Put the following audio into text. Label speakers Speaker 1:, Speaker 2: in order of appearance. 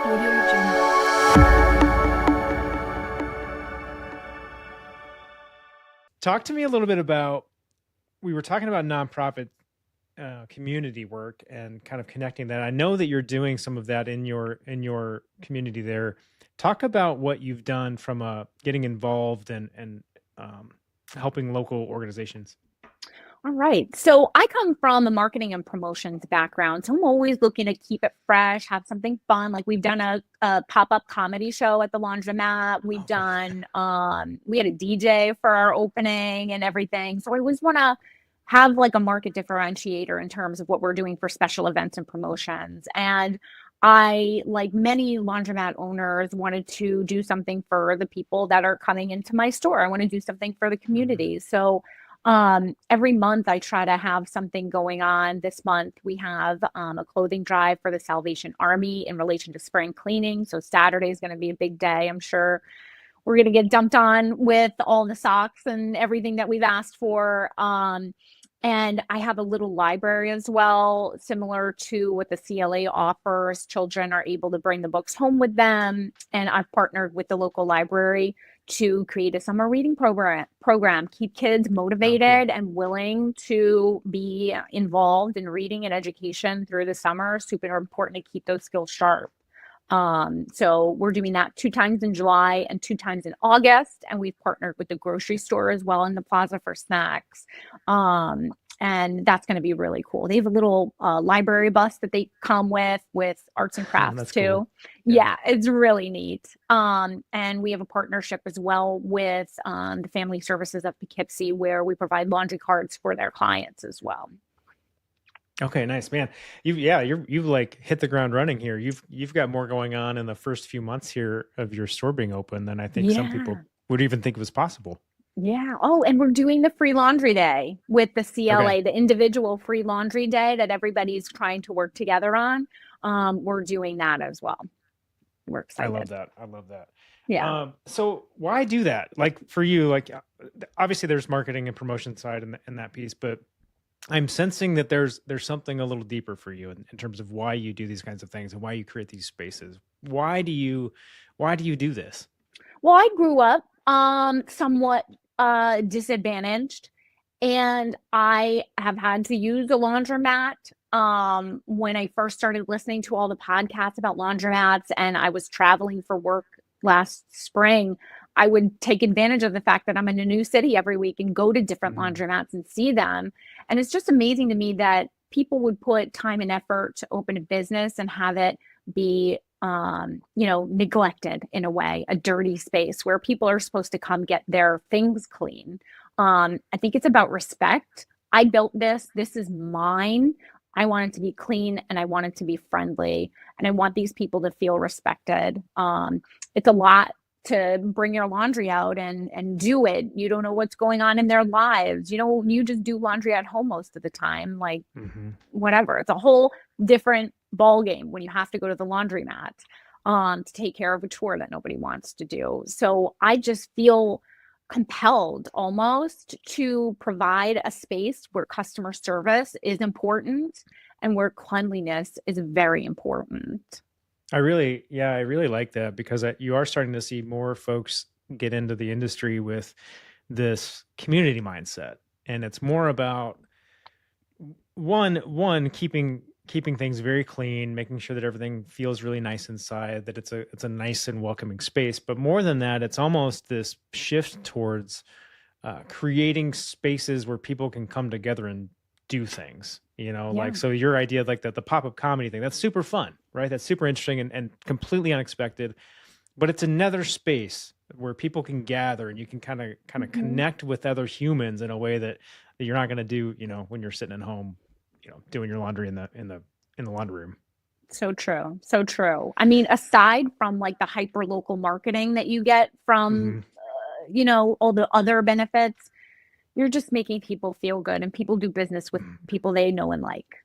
Speaker 1: Audio Jungle.
Speaker 2: Talk to me a little bit about, we were talking about nonprofit community work and kind of connecting that. I know that you're doing some of that in your community there. Talk about what you've done from getting involved and um, helping local organizations.
Speaker 1: All right. So I come from a marketing and promotions background. So I'm always looking to keep it fresh, have something fun. Like we've done a pop-up comedy show at the Laundromat. We've
Speaker 2: Oh, cool.
Speaker 1: done we had a DJ for our opening and everything. So I always want to have like a market differentiator in terms of what we're doing for special events and promotions. And I, like many laundromat owners, wanted to do something for the people that are coming into my store. I want to do something for the
Speaker 2: Mhm.
Speaker 1: community. So every month I try to have something going on. This month we have a clothing drive for the Salvation Army in relation to spring cleaning. So Saturday is going to be a big day. I'm sure we're going to get dumped on with all the socks and everything that we've asked for. And I have a little library as well, similar to what the CLA offers. Children are able to bring the books home with them. And I've partnered with the local library to create a summer reading program, keep kids
Speaker 2: Oh, cool.
Speaker 1: motivated and willing to be involved in reading and education through the summer. Super important to keep those skills sharp. So we're doing that 2 times in July and 2 times in August, and we've partnered with the grocery store as well in the plaza for snacks. Um, and that's going to be really cool. They have a little library bus that they come with arts and crafts
Speaker 2: That's cool.
Speaker 1: too.
Speaker 2: Yeah.
Speaker 1: Yeah, it's really neat. And we have a partnership as well with the Family Services of Poughkeepsie, where we provide laundry cards for their clients as well.
Speaker 2: Okay, nice, man. You've like hit the ground running here. You've got more going on in the first few months here of your store being open than I think some people
Speaker 1: Yeah.
Speaker 2: would even think was possible.
Speaker 1: Yeah. Oh, and we're doing the free laundry day with the
Speaker 2: Okay.
Speaker 1: CLA, the individual free laundry day that everybody's trying to work together on. We're doing that as well. We're
Speaker 2: I love
Speaker 1: excited.
Speaker 2: that. I love that.
Speaker 1: Yeah.
Speaker 2: So why do that? Like for you, like obviously there's marketing and promotion side in that piece, but I'm sensing that there's something a little deeper for you in terms of why you do these kinds of things and why you create these spaces. Why do you do this?
Speaker 1: Well, I grew up somewhat disadvantaged, and I have had to use a laundromat. When I first started listening to all the podcasts about laundromats and I was traveling for work last spring, I would take advantage of the fact that I'm in a new city every week and go to different
Speaker 2: Mhm.
Speaker 1: laundromats and see them. And it's just amazing to me that people would put time and effort to open a business and have it be neglected in a way, a dirty space where people are supposed to come get their things clean. I think it's about respect. I built this. This is mine. I want it to be clean and I want it to be friendly. And I want these people to feel respected. It's a lot to bring your laundry out and do it. You don't know what's going on in their lives. You just do laundry at home most of the time. Like
Speaker 2: Mhm.
Speaker 1: whatever. It's a whole different ball game when you have to go to the laundromat to take care of a chore that nobody wants to do. So I just feel compelled almost to provide a space where customer service is important and where cleanliness is very important.
Speaker 2: I really like that because you are starting to see more folks get into the industry with this community mindset, and it's more about one keeping things very clean, making sure that everything feels really nice inside, that it's a nice and welcoming space. But more than that, it's almost this shift towards creating spaces where people can come together and do things. Like
Speaker 1: Yeah.
Speaker 2: so your idea of like the pop-up comedy thing, that's super fun, right? That's super interesting and completely unexpected. But it's another space where people can gather and you can kind of
Speaker 1: Mhm.
Speaker 2: connect with other humans in a way that you're not going to do, when you're sitting at home, doing your laundry in the laundry room.
Speaker 1: So true. So true. I mean, aside from like the hyper local marketing that you get from,
Speaker 2: Hmm.
Speaker 1: all the other benefits, you're just making people feel good and people do business with people they know and like.